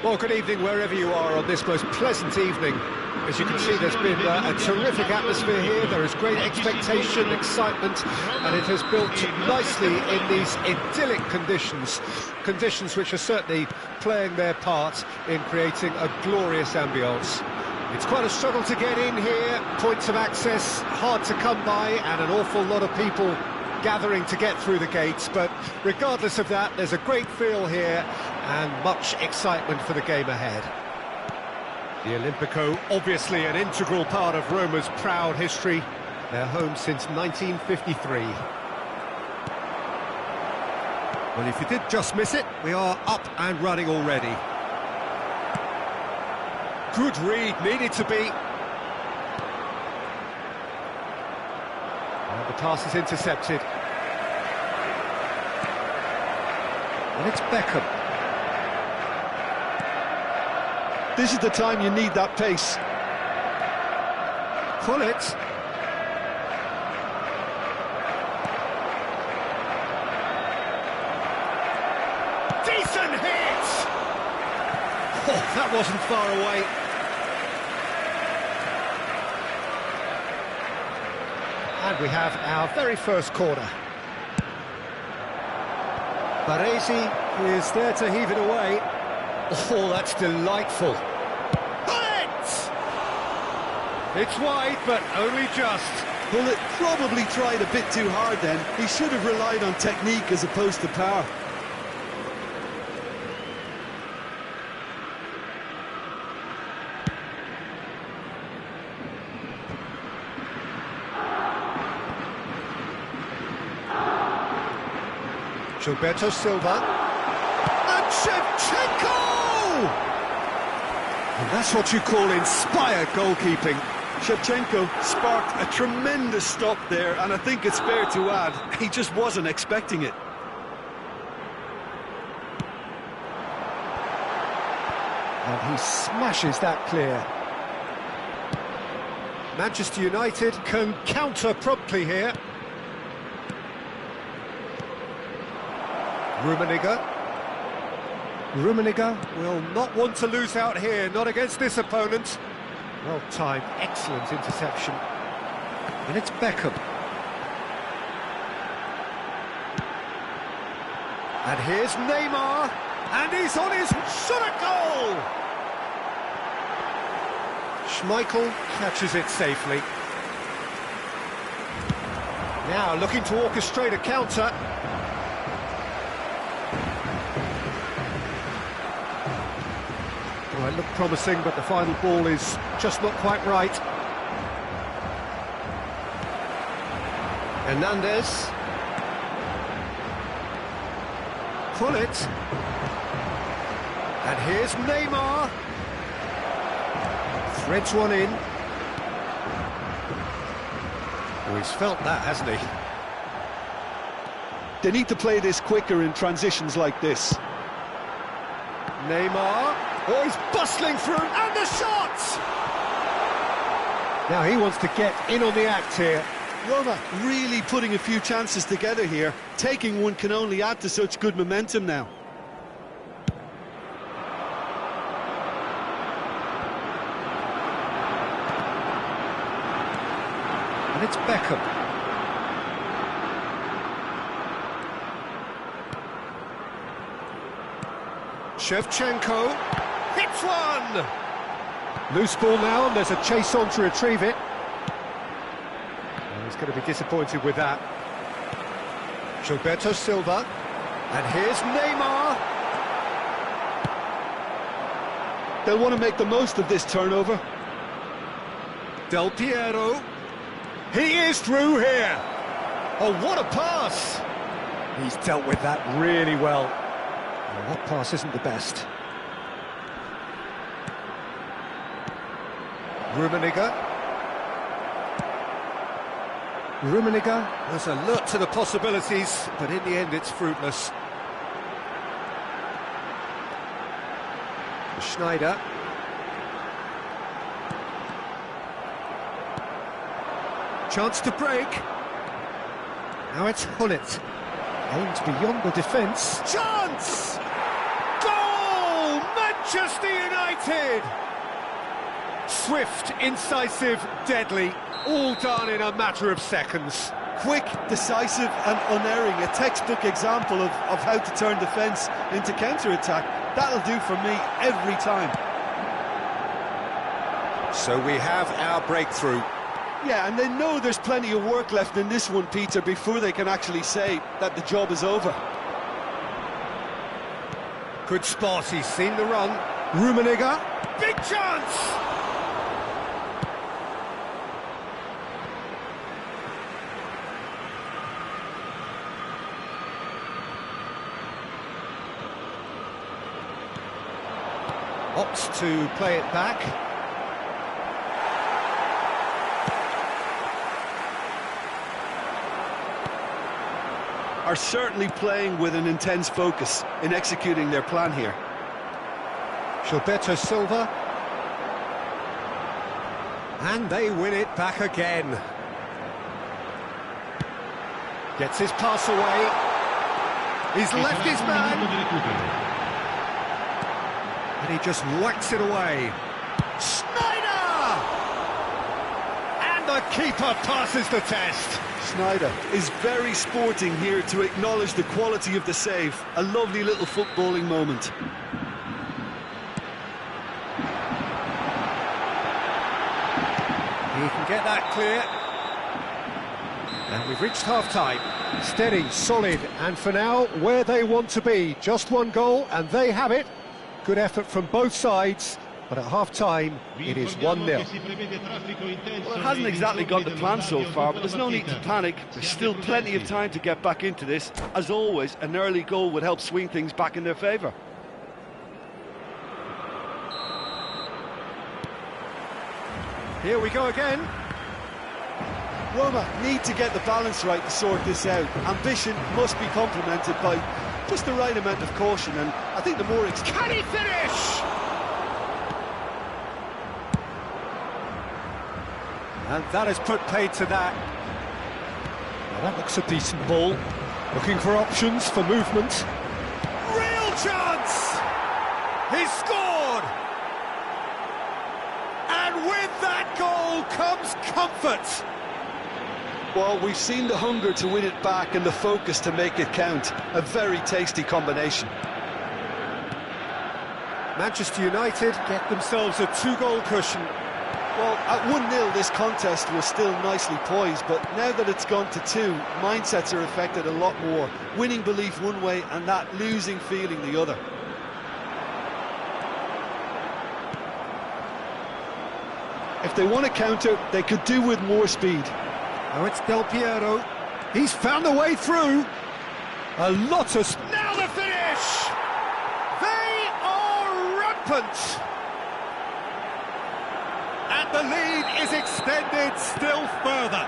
Well, good evening wherever you are on this most pleasant evening. As you can see, there's been a terrific atmosphere here. There is great expectation, excitement, and it has built nicely in these idyllic conditions. Conditions which are certainly playing their part in creating a glorious ambience. It's quite a struggle to get in here, points of access hard to come by, and an awful lot of people gathering to get through the gates, but regardless of that, there's a great feel here and much excitement for the game ahead. The Olimpico, obviously an integral part of Roma's proud history. They're home since 1953. Well, if you did just miss it, we are up and running already. Good read, needed to be. And the pass is intercepted. And it's Beckham. This is the time you need that pace. Pull it. Decent hit! Oh, that wasn't far away. And we have our very first corner. Baresi is there to heave it away. Oh, that's delightful. It's wide, but only just. Well, it probably tried a bit too hard then. He should have relied on technique as opposed to power. Gilberto Silva. And Shevchenko! And that's what you call inspired goalkeeping. Shevchenko sparked a tremendous stop there, and I think it's fair to add, he just wasn't expecting it. And he smashes that clear. Manchester United can counter promptly here. Rummenigge will not want to lose out here, not against this opponent. Well timed, excellent interception. And it's Beckham. And here's Neymar, and he's on his shot at goal! Schmeichel catches it safely. Now looking to orchestrate a counter. Well, it looked promising, but the final ball is just not quite right. Hernandez. Pull it. And here's Neymar. Threads one in. Oh, he's felt that, hasn't he? They need to play this quicker in transitions like this. Neymar. Oh, he's bustling through, and the shot! Now he wants to get in on the act here. Roma really putting a few chances together here. Taking one can only add to such good momentum now. And it's Beckham. Shevchenko hits one! Loose ball now, and there's a chase on to retrieve it. He's going to be disappointed with that. Gilberto Silva. And here's Neymar. They'll want to make the most of this turnover. Del Piero. He is through here. Oh, what a pass! He's dealt with that really well. Well, that pass isn't the best. Rummenigge was alert to the possibilities, but in the end it's fruitless. Schneider. Chance to break. Now it's Hullet. Aimed beyond the defence. Chance! Goal! Manchester United! Swift, incisive, deadly, all done in a matter of seconds. Quick, decisive and unerring, a textbook example of how to turn defence into counter-attack. That'll do for me every time. So we have our breakthrough. Yeah, and they know there's plenty of work left in this one, Peter, before they can actually say that the job is over. Good spot, he's seen the run. Rummenigge, big chance! Opts to play it back. Are certainly playing with an intense focus in executing their plan here. Gilberto Silva. And they win it back again. Gets his pass away. He's left his man. And he just whacks it away. Snyder! And the keeper passes the test. Snyder is very sporting here to acknowledge the quality of the save. A lovely little footballing moment. He can get that clear. And we've reached half-time. Steady, solid, and for now, where they want to be. Just one goal, and they have it. Good effort from both sides, but at half-time, it is 1-0. Well, it hasn't exactly got the plan so far, but there's no need to panic. There's still plenty of time to get back into this. As always, an early goal would help swing things back in their favour. Here we go again. Roma need to get the balance right to sort this out. Ambition must be complemented by just the right amount of caution, and I think the more... Can he finish? And that has put paid to that. Now that looks a decent ball. Looking for options for movement. Real chance! He's scored! And with that goal comes comfort. Well, we've seen the hunger to win it back and the focus to make it count. A very tasty combination. Manchester United get themselves a 2-goal cushion. Well, at 1-0 this contest was still nicely poised, but now that it's gone to 2, mindsets are affected a lot more. Winning belief one way and that losing feeling the other. If they want to counter, they could do with more speed. Now it's Del Piero. He's found a way through. A lot of... Now the finish! They are rampant! And the lead is extended still further.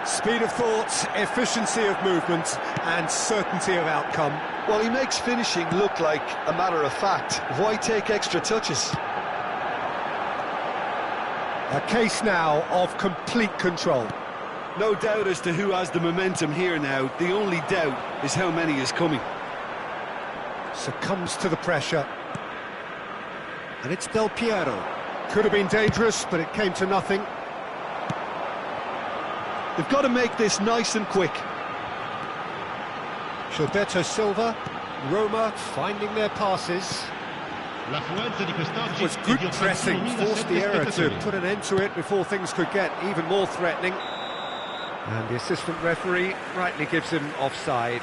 Speed of thought, efficiency of movement, and certainty of outcome. Well, he makes finishing look like a matter of fact. Why take extra touches? A case now of complete control. No doubt as to who has the momentum here now. The only doubt is how many is coming. Succumbs to the pressure. And it's Del Piero. Could have been dangerous, but it came to nothing. They've got to make this nice and quick. Gilberto Silva. Roma finding their passes. It was good pressing, forced the error to put an end to it before things could get even more threatening. And the assistant referee rightly gives him offside.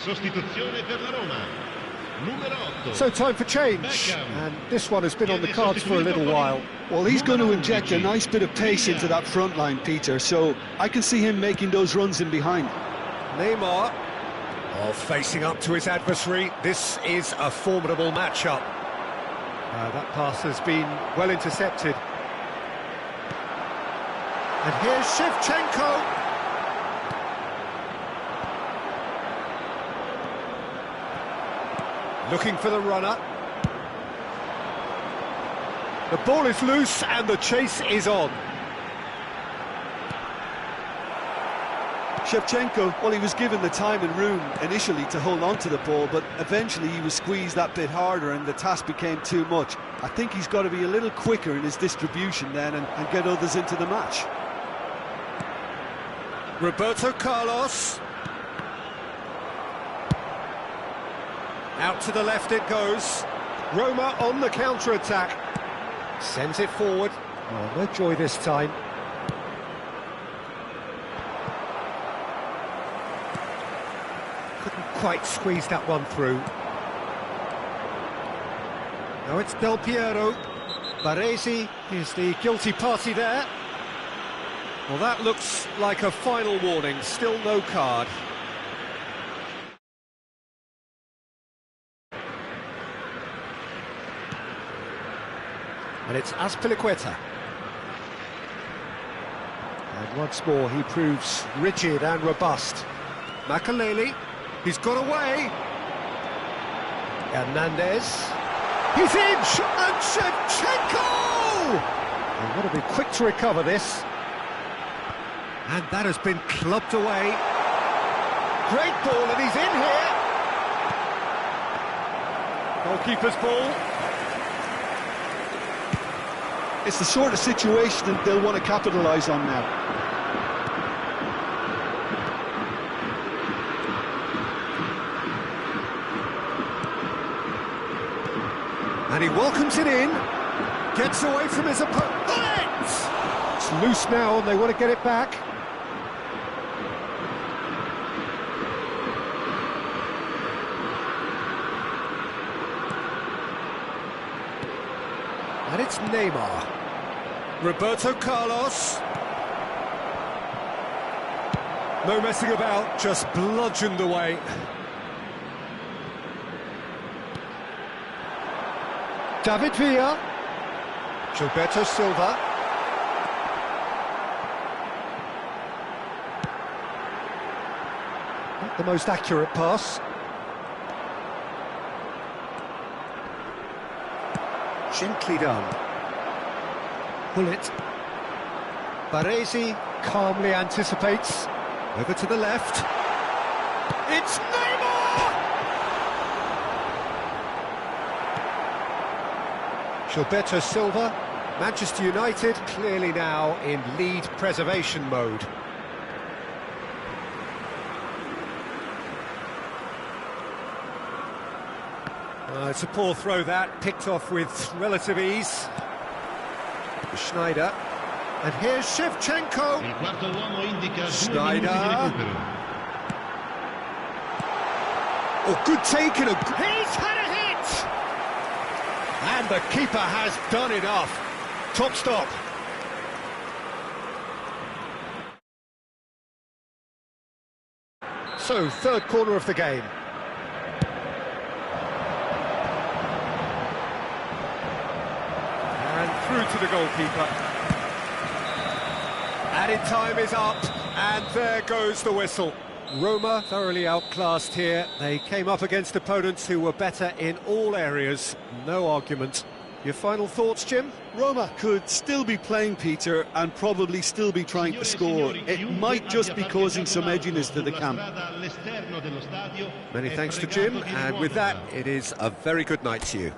Sostituzione per la Roma. Numero 8. So time for change, and this one has been on the cards for a little while. Well, he's going to inject a nice bit of pace into that front line, Peter, so I can see him making those runs in behind. Neymar, facing up to his adversary. This is a formidable matchup. That pass has been well intercepted. And here's Shevchenko. Looking for the runner. The ball is loose and the chase is on. Shevchenko, well, he was given the time and room initially to hold on to the ball, but eventually he was squeezed that bit harder and the task became too much. I think he's got to be a little quicker in his distribution then and get others into the match. Roberto Carlos. Out to the left it goes. Roma on the counter-attack. Sends it forward. Oh, no joy this time. Couldn't quite squeeze that one through. Now it's Del Piero. Baresi is the guilty party there. Well, that looks like a final warning. Still no card. And it's Azpilicueta. And once more he proves rigid and robust. Makaleli, he's got away. Hernandez. He's in! And Shevchenko! They've got to be quick to recover this. And that has been clubbed away. Great ball, and he's in here. Goalkeeper's ball. It's the sort of situation that they'll want to capitalise on now. And he welcomes it in, gets away from his opponent. It's loose now and they want to get it back. And it's Neymar. Roberto Carlos. No messing about, just bludgeoned away. David Villa. Gilberto Silva. Not the most accurate pass. Gently done. Bullet. Baresi calmly anticipates. Over to the left. It's Neymar! Gilberto Silva. Manchester United clearly now in lead preservation mode. It's a poor throw that, picked off with relative ease. Schneider. And here's Shevchenko. Schneider. Oh, good take and he's had a hit! And the keeper has done enough. Top stop. So, third corner of the game. Through to the goalkeeper. Added time is up, and there goes the whistle. Roma thoroughly outclassed here. They came up against opponents who were better in all areas. No argument. Your final thoughts, Jim? Roma could still be playing, Peter, and probably still be trying to score. It might just be causing some edginess to the camp. Many thanks to Jim, and with that, it is a very good night to you.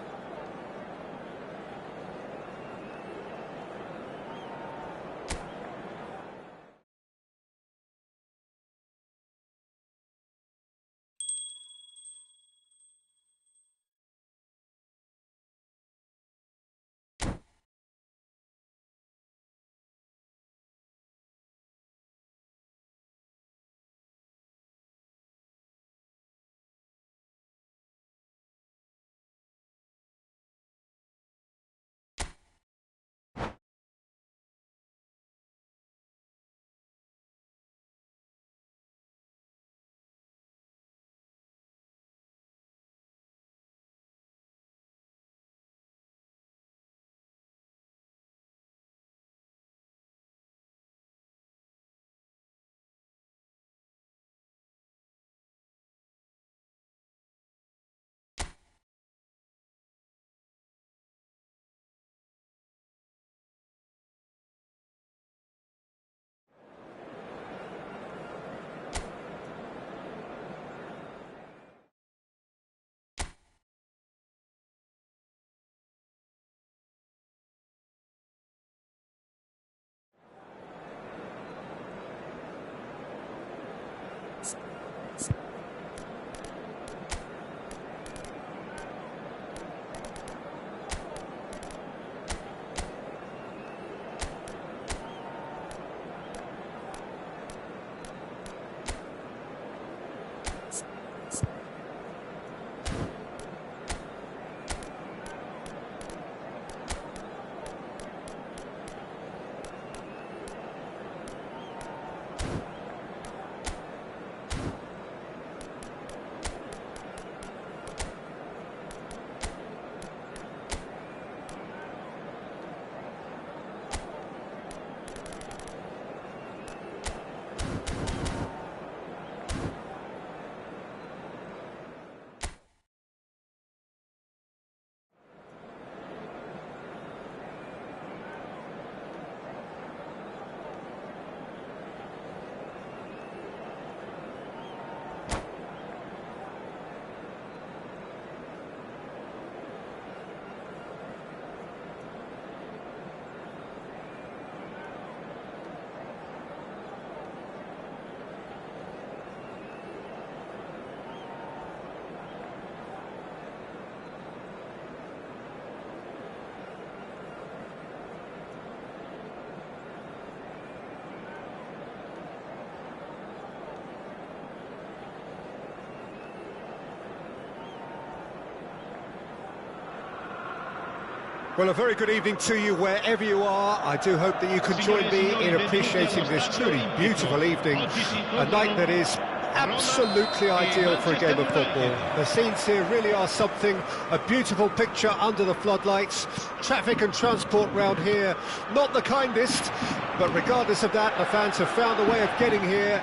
Well, a very good evening to you wherever you are. I do hope that you can join me in appreciating this truly beautiful evening, a night that is absolutely ideal for a game of football. The scenes here really are something, a beautiful picture under the floodlights. Traffic and transport round here, not the kindest, but regardless of that, the fans have found a way of getting here.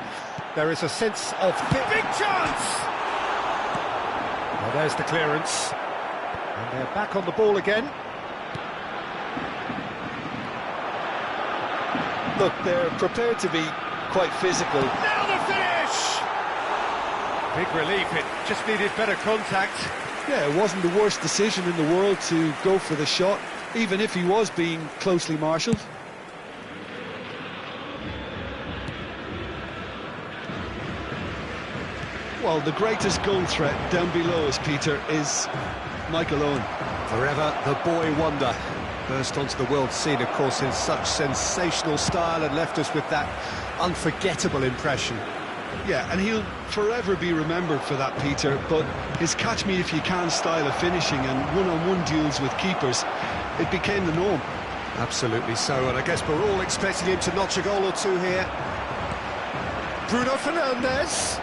There is a sense of big chance! Well, there's the clearance. And they're back on the ball again. Look, they're prepared to be quite physical. Now the finish! Big relief, it just needed better contact. Yeah, it wasn't the worst decision in the world to go for the shot, even if he was being closely marshalled. Well, the greatest goal threat down below us, Peter, is Michael Owen. Forever the boy wonder. Burst onto the world scene, of course, in such sensational style and left us with that unforgettable impression. Yeah, and he'll forever be remembered for that, Peter, but his catch-me-if-you-can style of finishing and one-on-one duels with keepers, it became the norm. Absolutely so, and I guess we're all expecting him to notch a goal or two here. Bruno Fernandes.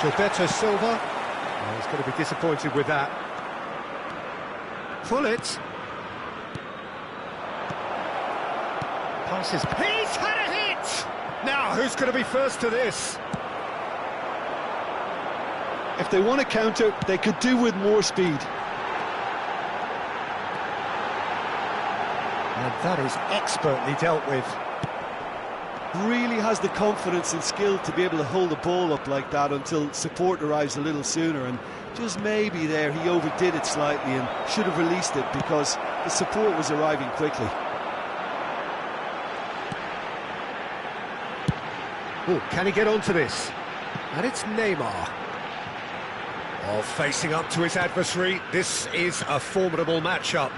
Gilberto Silva. Oh, he's going to be disappointed with that. Pull it. Passes. He's had a hit! Now, who's going to be first to this? If they want to counter, they could do with more speed. And that is expertly dealt with. Really has the confidence and skill to be able to hold the ball up like that until support arrives a little sooner, and just maybe there he overdid it slightly and should have released it because the support was arriving quickly. Oh, can he get onto this? And it's Neymar. Oh, facing up to his adversary, this is a formidable matchup.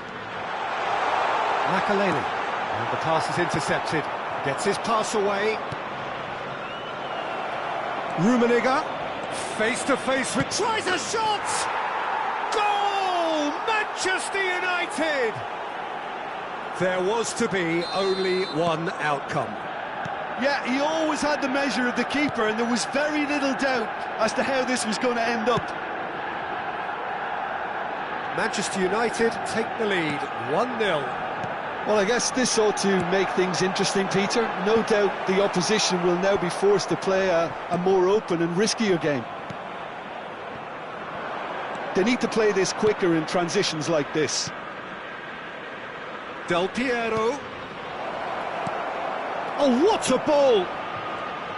Makaleli, and the pass is intercepted. Gets his pass away. Rummenigge, face to face with... Tries a shot! Goal! Manchester United! There was to be only one outcome. Yeah, he always had the measure of the keeper, and there was very little doubt as to how this was going to end up. Manchester United take the lead, 1-0. Well, I guess this ought to make things interesting, Peter. No doubt the opposition will now be forced to play a more open and riskier game. They need to play this quicker in transitions like this. Del Piero. Oh, what a ball!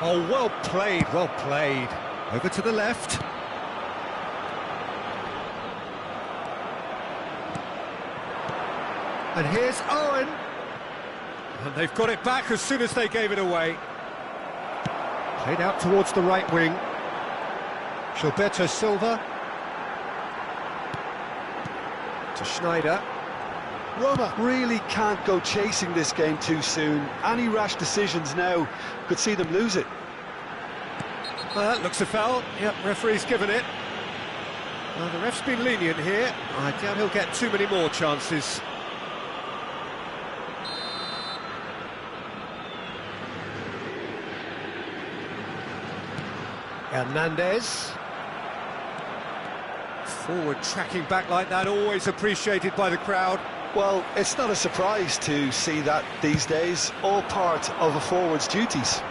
Oh, well played, well played. Over to the left. And here's Owen. And they've got it back as soon as they gave it away. Played out towards the right wing. Gilberto Silva. To Schneider. Roma really can't go chasing this game too soon. Any rash decisions now could see them lose it. Looks a foul. Yep, referee's given it. Well, the ref's been lenient here. I doubt he'll get too many more chances. Hernandez. Forward tracking back like that, always appreciated by the crowd. Well, it's not a surprise to see that these days, all part of a forward's duties.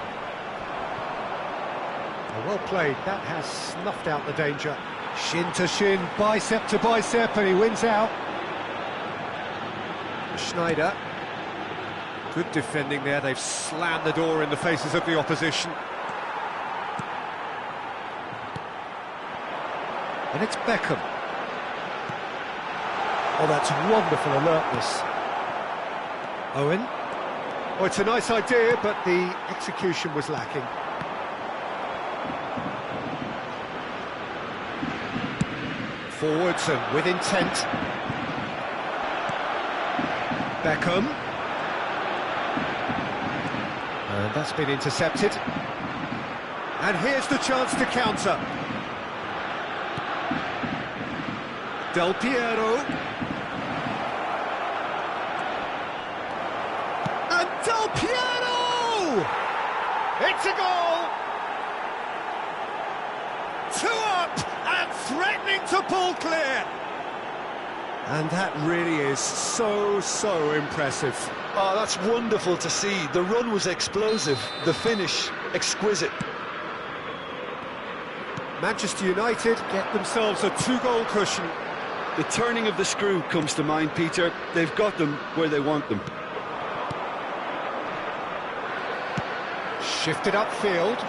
Well played, that has snuffed out the danger. Shin to shin, bicep to bicep, and he wins out. Schneider. Good defending there, they've slammed the door in the faces of the opposition. And it's Beckham. Oh, that's wonderful alertness. Owen. Oh, it's a nice idea, but the execution was lacking. Forwards and with intent. Beckham. And that's been intercepted. And here's the chance to counter. Del Piero. And Del Piero! It's a goal! 2 up and threatening to pull clear. And that really is so impressive. Oh, that's wonderful to see. The run was explosive, the finish exquisite. Manchester United get themselves a 2-goal cushion. The turning of the screw comes to mind, Peter. They've got them where they want them. Shifted upfield.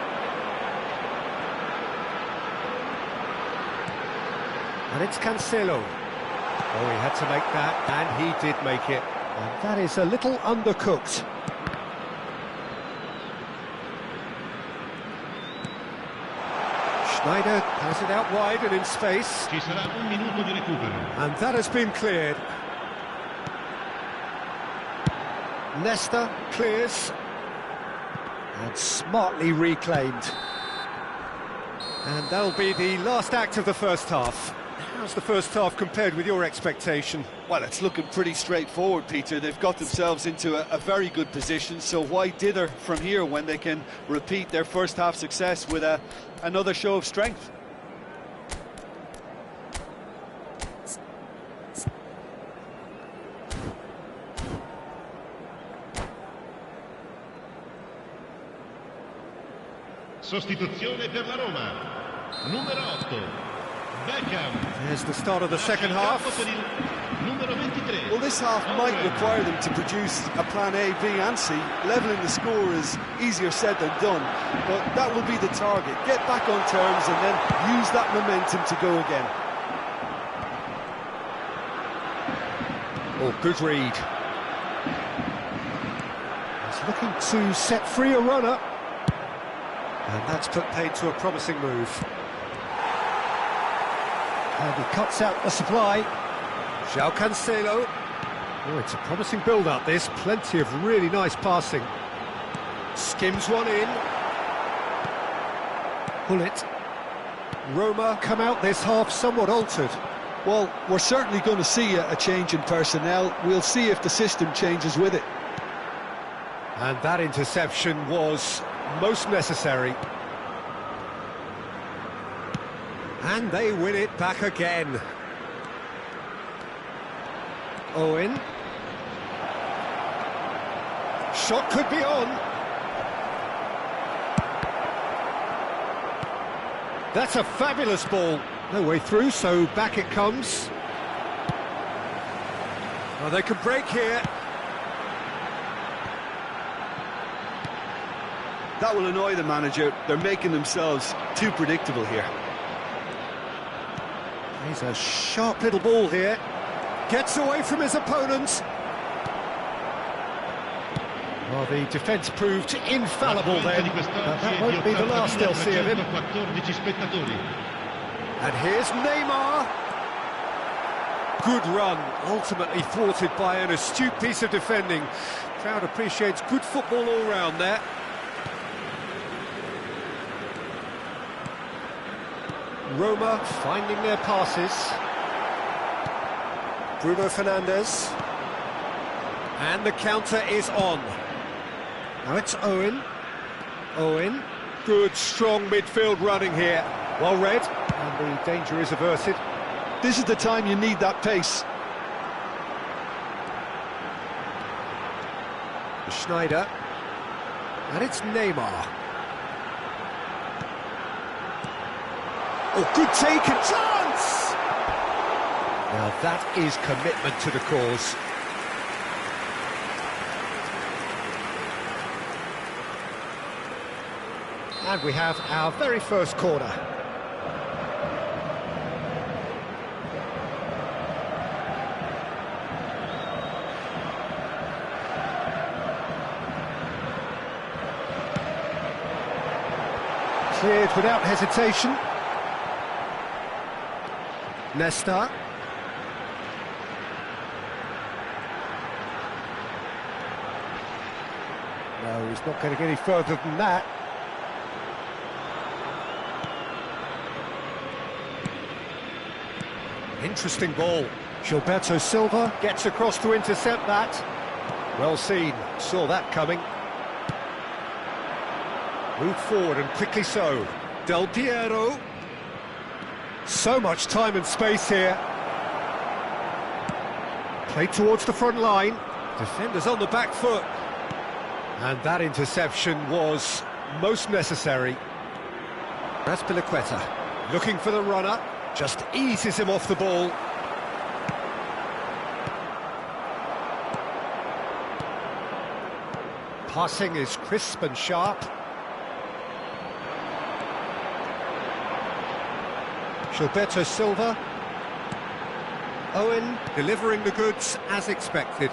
And it's Cancelo. Oh, he had to make that, and he did make it. And that is a little undercooked. Schneider has it out wide and in space. Ci sarà un minuto di recupero. And that has been cleared. Nesta clears. And smartly reclaimed. And that'll be the last act of the first half. How's the first half compared with your expectation? Well, it's looking pretty straightforward, Peter. They've got themselves into a very good position, so why dither from here when they can repeat their first half success with another show of strength? Sostituzione per la Roma. Numero 8. Beckham. There's the start of the second half. Per il numero 23. Well, this half might require them to produce a plan A, B and C. Levelling the score is easier said than done, but that will be the target. Get back on terms and then use that momentum to go again. Oh, good read. He's looking to set free a runner. And that's put paid to a promising move. And he cuts out the supply. João Cancelo. Oh, it's a promising build-up, this. Plenty of really nice passing. Skims one in. Pull it. Roma come out this half somewhat altered. Well, we're certainly going to see a change in personnel. We'll see if the system changes with it. And that interception was most necessary. And they win it back again. Owen. Shot could be on. That's a fabulous ball. No way through, so back it comes. Oh, they can break here. That will annoy the manager. They're making themselves too predictable here. He's a sharp little ball here. Gets away from his opponent. Well, the defence proved infallible then. That won't be the last they'll see of him. And here's Neymar. Good run, ultimately thwarted by an astute piece of defending. Crowd appreciates good football all round there. Roma finding their passes. Bruno Fernandes. And the counter is on. Now it's Owen. Owen. Good, strong midfield running here. Well read. And the danger is averted. This is the time you need that pace. Schneider. And it's Neymar. Oh, good take and chance! Now that is commitment to the cause. And we have our very first corner. Cleared without hesitation. Nesta. No, he's not going to get any further than that. Interesting ball. Gilberto Silva gets across to intercept that. Well seen, saw that coming. Moved forward and quickly so. Del Piero. So much time and space here. Played towards the front line. Defenders on the back foot. And that interception was most necessary. Raspilicueta looking for the runner. Just eases him off the ball. Passing is crisp and sharp. Gilberto Silva. Owen delivering the goods as expected.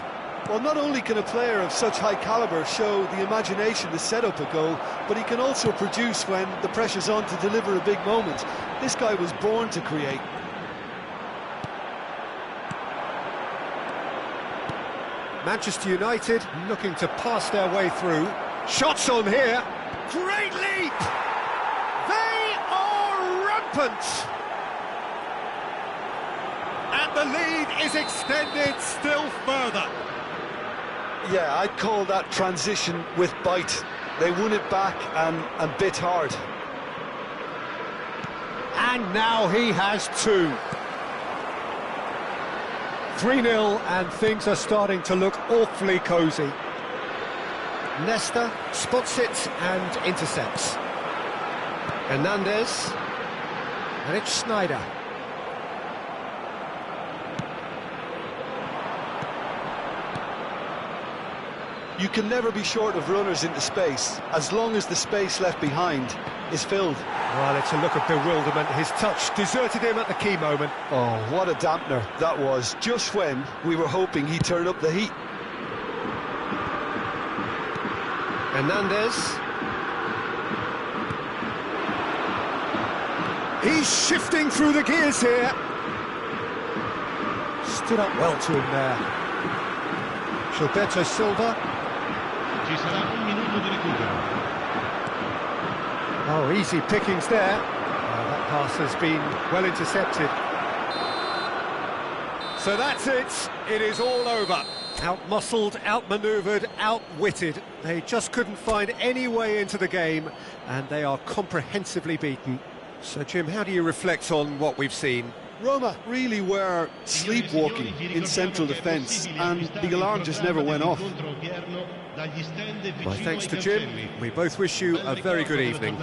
Well, not only can a player of such high calibre show the imagination to set up a goal, but he can also produce when the pressure's on to deliver a big moment. This guy was born to create. Manchester United looking to pass their way through. Shots on here. Great leap! They are rampant! And the lead is extended still further. Yeah, I'd call that transition with bite. They won it back and bit hard. And now he has two. 3-0 and things are starting to look awfully cosy. Nesta spots it and intercepts. Hernandez. And it's Snyder. You can never be short of runners into space, as long as the space left behind is filled. Well, it's a look of bewilderment. His touch deserted him at the key moment. Oh, what a dampener that was, just when we were hoping he'd turn up the heat. Hernandez. He's shifting through the gears here. Stood up well to him there. Gilberto Silva. Ci sarà un minuto di recupero. Oh, easy pickings there. That pass has been well intercepted. So that's it. It is all over. Out-muscled, out-manoeuvred, outwitted. They just couldn't find any way into the game, and they are comprehensively beaten. So, Jim, how do you reflect on what we've seen? Roma really were sleepwalking in central defence, and the alarm just never went off. My thanks to Jim. We both wish you a very good evening.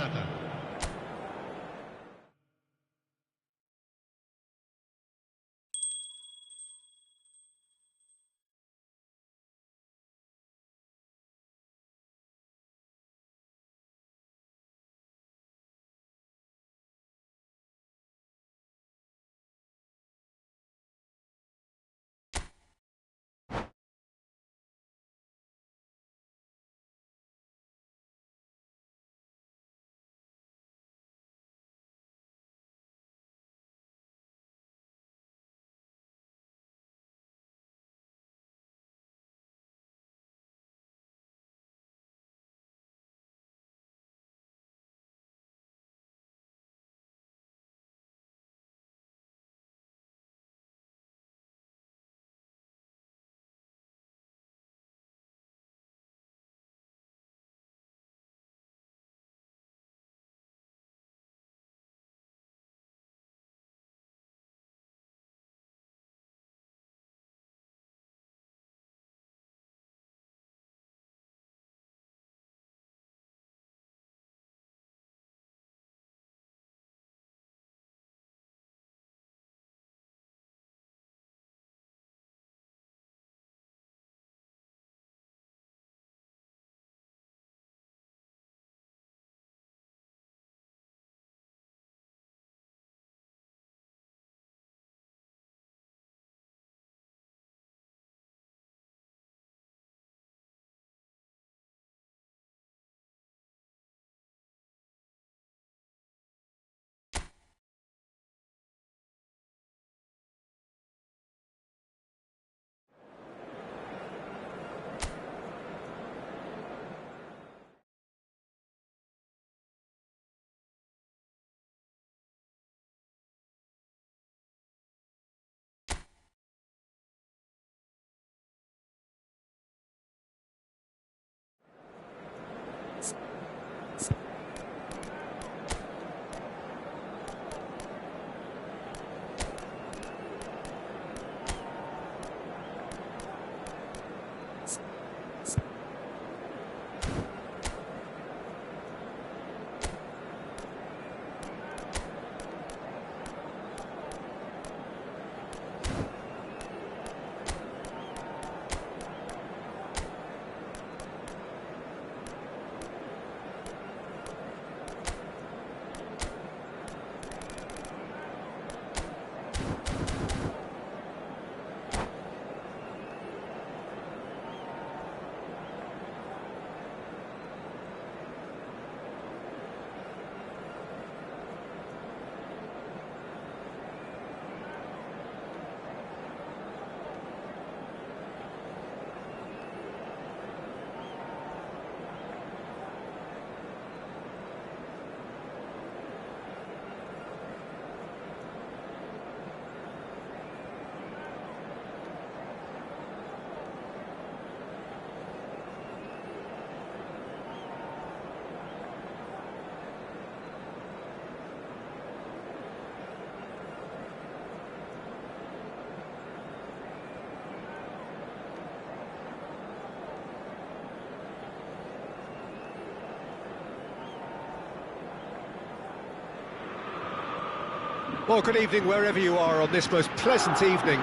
Well, good evening wherever you are on this most pleasant evening.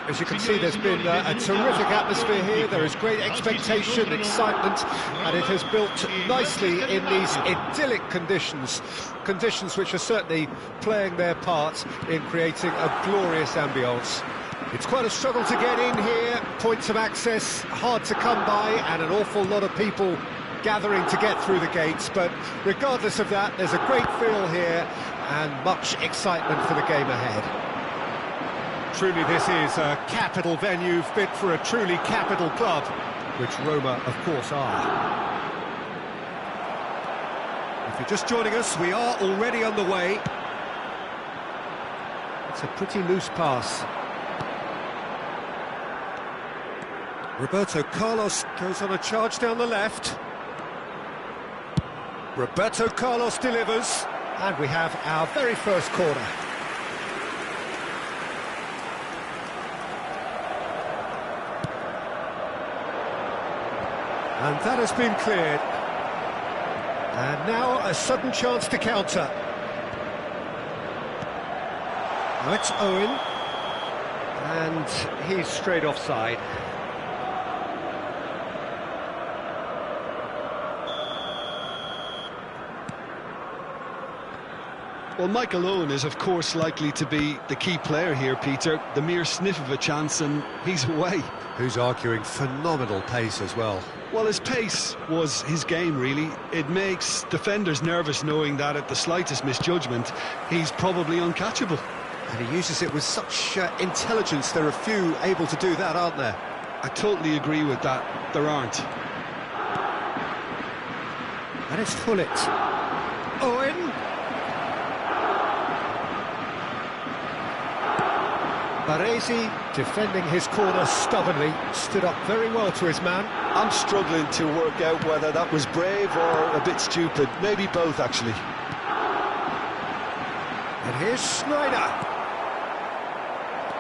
As you can see, there's been a terrific atmosphere here. There is great expectation, excitement, and it has built nicely in these idyllic conditions. Conditions which are certainly playing their part in creating a glorious ambience. It's quite a struggle to get in here, points of access hard to come by, and an awful lot of people gathering to get through the gates. But regardless of that, there's a great feel here and much excitement for the game ahead. Truly, this is a capital venue fit for a truly capital club, which Roma, of course, are. If you're just joining us, we are already on the way. It's a pretty loose pass. Roberto Carlos goes on a charge down the left. Roberto Carlos delivers, and we have our very first corner. And that has been cleared. And now a sudden chance to counter. Now it's Owen. And he's straight offside. Well, Michael Owen is, of course, likely to be the key player here, Peter. The mere sniff of a chance and he's away. Who's arguing phenomenal pace as well. Well, his pace was his game, really. It makes defenders nervous knowing that at the slightest misjudgment, he's probably uncatchable. And he uses it with such intelligence. There are few able to do that, aren't there? I totally agree with that. There aren't. And it's Hullet. Owen. Baresi, defending his corner stubbornly, stood up very well to his man. I'm struggling to work out whether that was brave or a bit stupid. Maybe both, actually. And here's Schneider.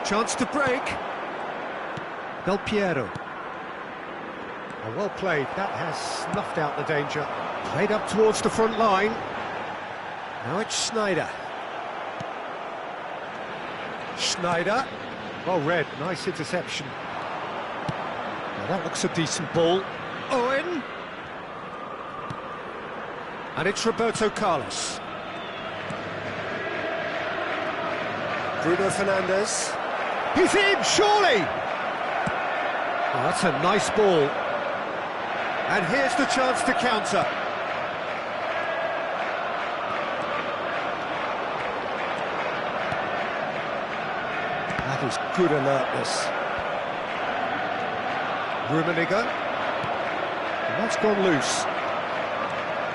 Chance to break. Del Piero. Oh, well played. That has snuffed out the danger. Played up towards the front line. Now it's Schneider. Schneider. Well read. Nice interception. Now that looks a decent ball. Owen. And it's Roberto Carlos. Bruno Fernandes. He's in, surely! Oh, that's a nice ball. And here's the chance to counter. That is good alertness. Rummenigge. And that's gone loose.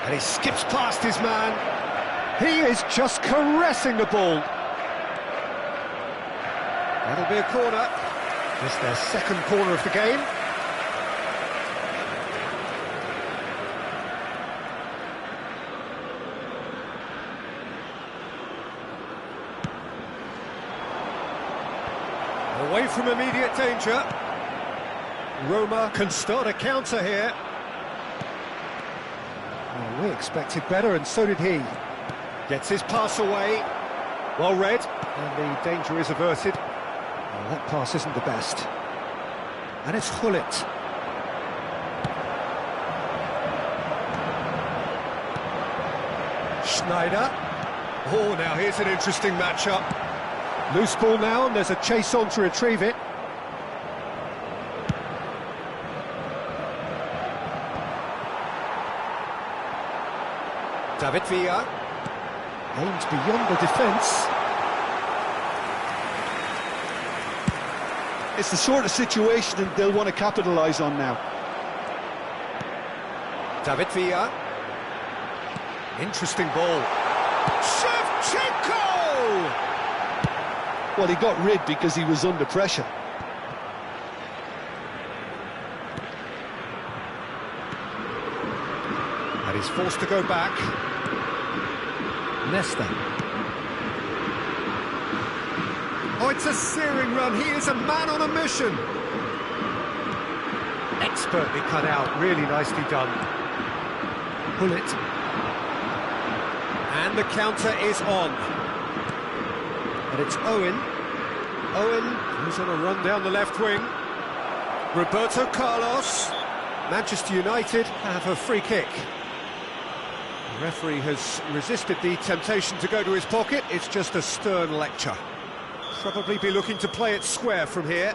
And he skips past his man. He is just caressing the ball. That'll be a corner. Just their second corner of the game. Away from immediate danger. Roma can start a counter here. Well, we expected better, and so did he. Gets his pass away. Well read, and the danger is averted. Well, that pass isn't the best. And it's Hullet. Schneider. Oh, now here's an interesting matchup. Loose ball now, and there's a chase on to retrieve it. David Villa. Aimed beyond the defence. It's the sort of situation that they'll want to capitalise on now. David Villa. Interesting ball. Shevchenko! Well, he got rid because he was under pressure. And he's forced to go back. Nesta. Oh, it's a searing run. He is a man on a mission. Expertly cut out. Really nicely done. Hullet. And the counter is on. And it's Owen. Owen, who's on a run down the left wing. Roberto Carlos. Manchester United have a free kick. The referee has resisted the temptation to go to his pocket. It's just a stern lecture. Probably be looking to play it square from here.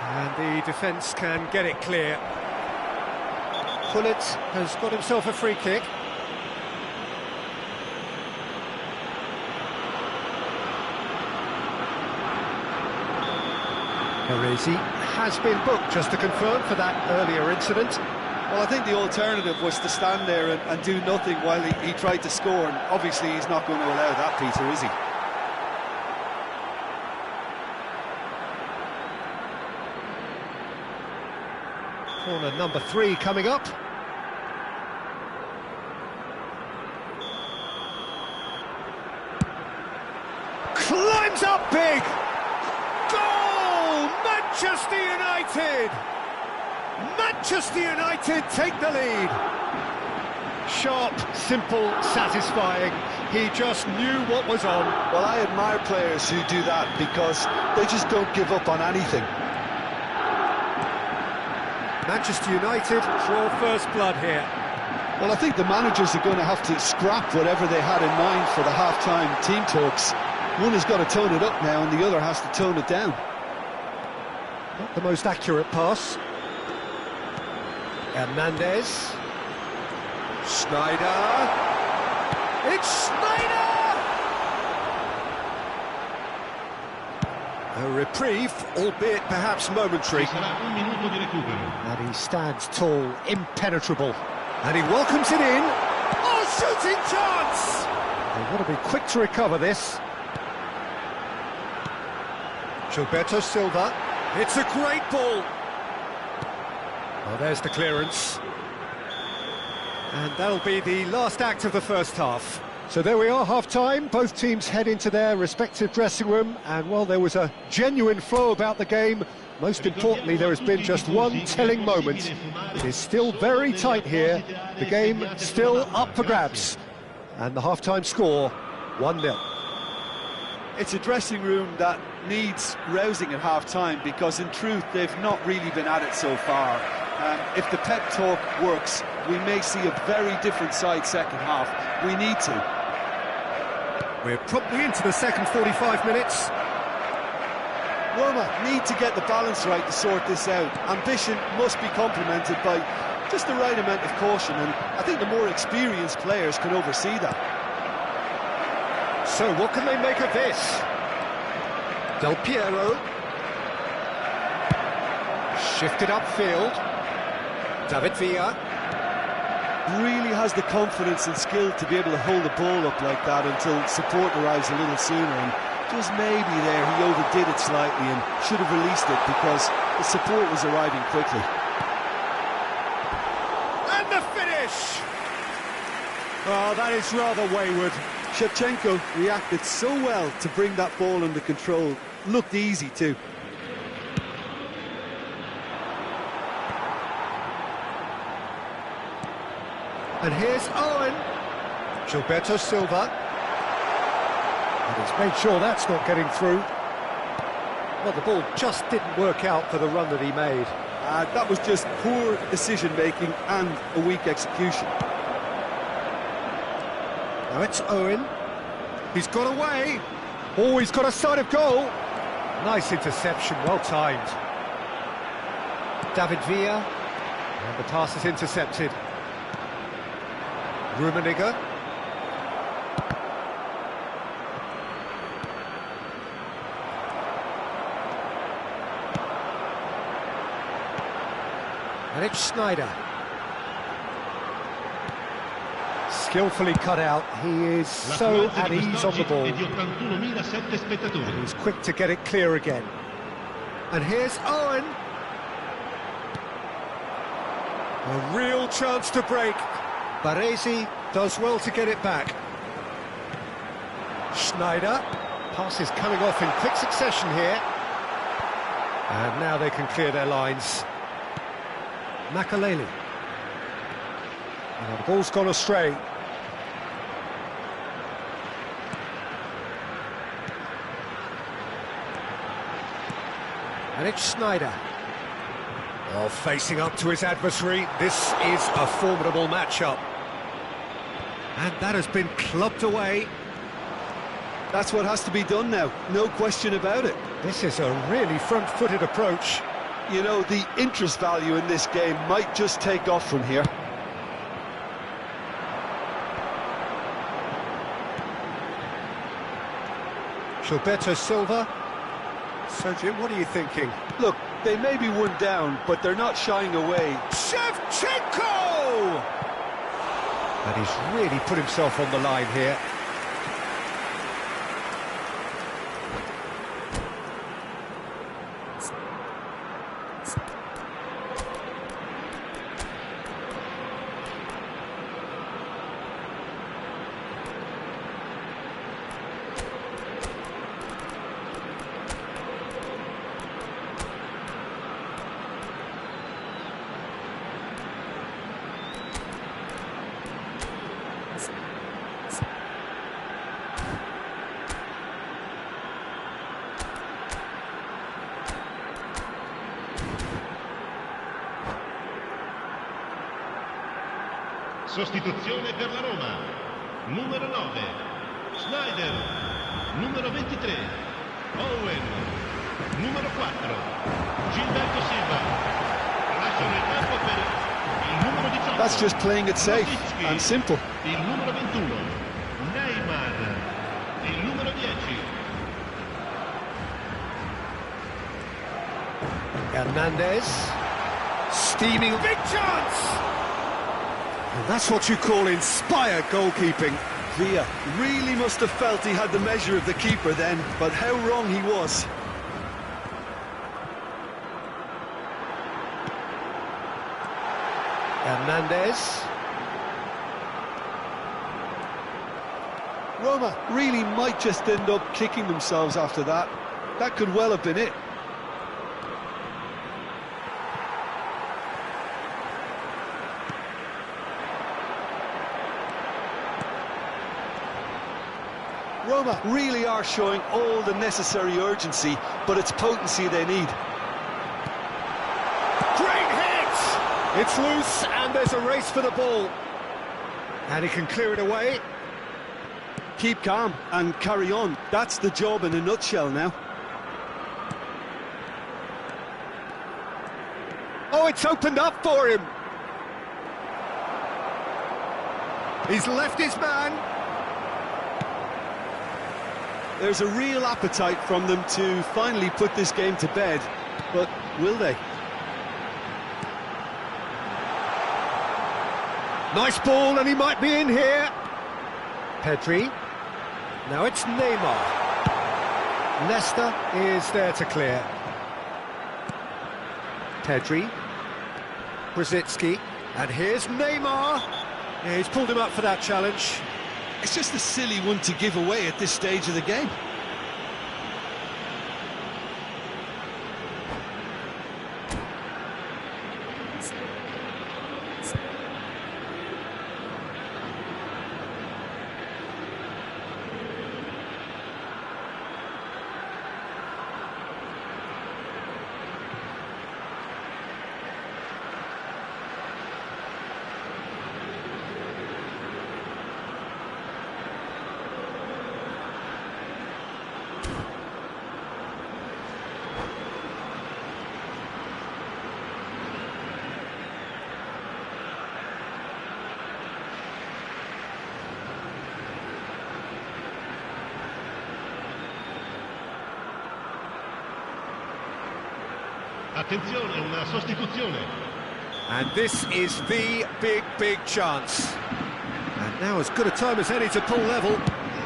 And the defence can get it clear. Pullet has got himself a free kick. Parisi has been booked, just to confirm, for that earlier incident. Well, I think the alternative was to stand there and do nothing while he tried to score, and obviously he's not going to allow that, Peter, is he? Corner number 3 coming up. Climbs up big! Goal! Manchester United! Manchester United take the lead. Sharp, simple, satisfying. He just knew what was on. Well, I admire players who do that because they just don't give up on anything. Manchester United draw first blood here. Well, I think the managers are going to have to scrap whatever they had in mind for the half-time team talks. One has got to tone it up now and the other has to tone it down. Not the most accurate pass. Hernandez. Schneider. It's Schneider! A reprieve, albeit perhaps momentary. And he stands tall, impenetrable. And he welcomes it in. Oh, shooting chance! They've got to be quick to recover this. Gilberto Silva. It's a great ball. Well, there's the clearance. And that'll be the last act of the first half. So there we are, half-time. Both teams head into their respective dressing room. And while there was a genuine flow about the game, most importantly, there has been just one telling moment. It is still very tight here. The game still up for grabs. And the half-time score, 1-0. It's a dressing room that needs rousing at half-time because, in truth, they've not really been at it so far. If the pep talk works, we may see a very different side second half. We need to. We're promptly into the second 45 minutes. Roma need to get the balance right to sort this out. Ambition must be complemented by just the right amount of caution, and I think the more experienced players can oversee that. So what can they make of this? Del Piero. Shifted upfield. David Villa. Really has the confidence and skill to be able to hold the ball up like that until support arrives a little sooner, and just maybe there he overdid it slightly and should have released it because the support was arriving quickly. And the finish! Oh, that is rather wayward. Shevchenko reacted so well to bring that ball under control. Looked easy too. And here's Owen. Gilberto Silva. And he's made sure that's not getting through. Well, the ball just didn't work out for the run that he made. That was just poor decision-making and a weak execution. Now it's Owen. He's got away. Oh, he's got a sight of goal. Nice interception, well timed. David Villa. And the pass is intercepted. Rummenigge. And it's Schneider. Skillfully cut out. He is so at ease on the ball. And he's quick to get it clear again. And here's Owen. A real chance to break. Baresi does well to get it back. Schneider. Pass is coming off in quick succession here. And now they can clear their lines. Makaleli. And the ball's gone astray. And it's Snyder. Oh, facing up to his adversary, this is a formidable matchup. And that has been clubbed away. That's what has to be done now, no question about it. This is a really front-footed approach. You know, the interest value in this game might just take off from here. Gilberto Silva. So, Jim, what are you thinking? Look, they may be one down, but they're not shying away. Shevchenko! And he's really put himself on the line here. Sostituzione per la Roma. Numero 9, Snyder. Numero 23, Owen. Numero 4, Gilberto Silva. Lasciano il campo per il numero 18. That's just playing it safe and simple. Il numero 21, Neymar. Il numero 10. Hernandez. Steaming, big chance! And that's what you call inspired goalkeeping. Villa really must have felt he had the measure of the keeper then, but how wrong he was. Hernandez. Roma really might just end up kicking themselves after that. That could well have been it. Roma really are showing all the necessary urgency, but it's potency they need. Great hit! It's loose and there's a race for the ball. And he can clear it away. Keep calm and carry on. That's the job in a nutshell now. Oh, it's opened up for him. He's left his man. There's a real appetite from them to finally put this game to bed, but will they? Nice ball, and he might be in here. Pedri. Now it's Neymar. Leicester is there to clear. Pedri. Brzezinski. And here's Neymar. Yeah, he's pulled him up for that challenge. It's just a silly one to give away at this stage of the game. Attenzione, una sostituzione. And this is the big chance. And now as good a time as any to pull level.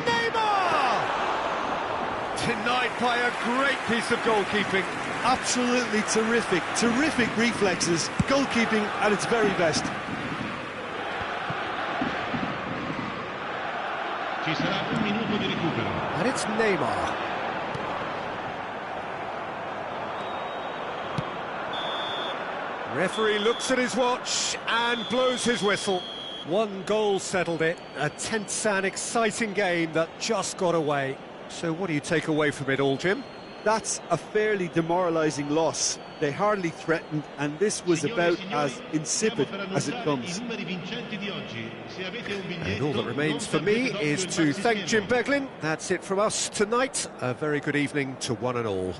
Neymar! Denied by a great piece of goalkeeping. Absolutely terrific, terrific reflexes. Goalkeeping at its very best. Ci sarà un minuto di recupero. And it's Neymar. Referee looks at his watch and blows his whistle. One goal settled it. A tense and exciting game that just got away. So what do you take away from it all, Jim? That's a fairly demoralising loss. They hardly threatened, and this was about as insipid as it comes. And all that remains for me is to thank Jim Beglin. That's it from us tonight. A very good evening to one and all.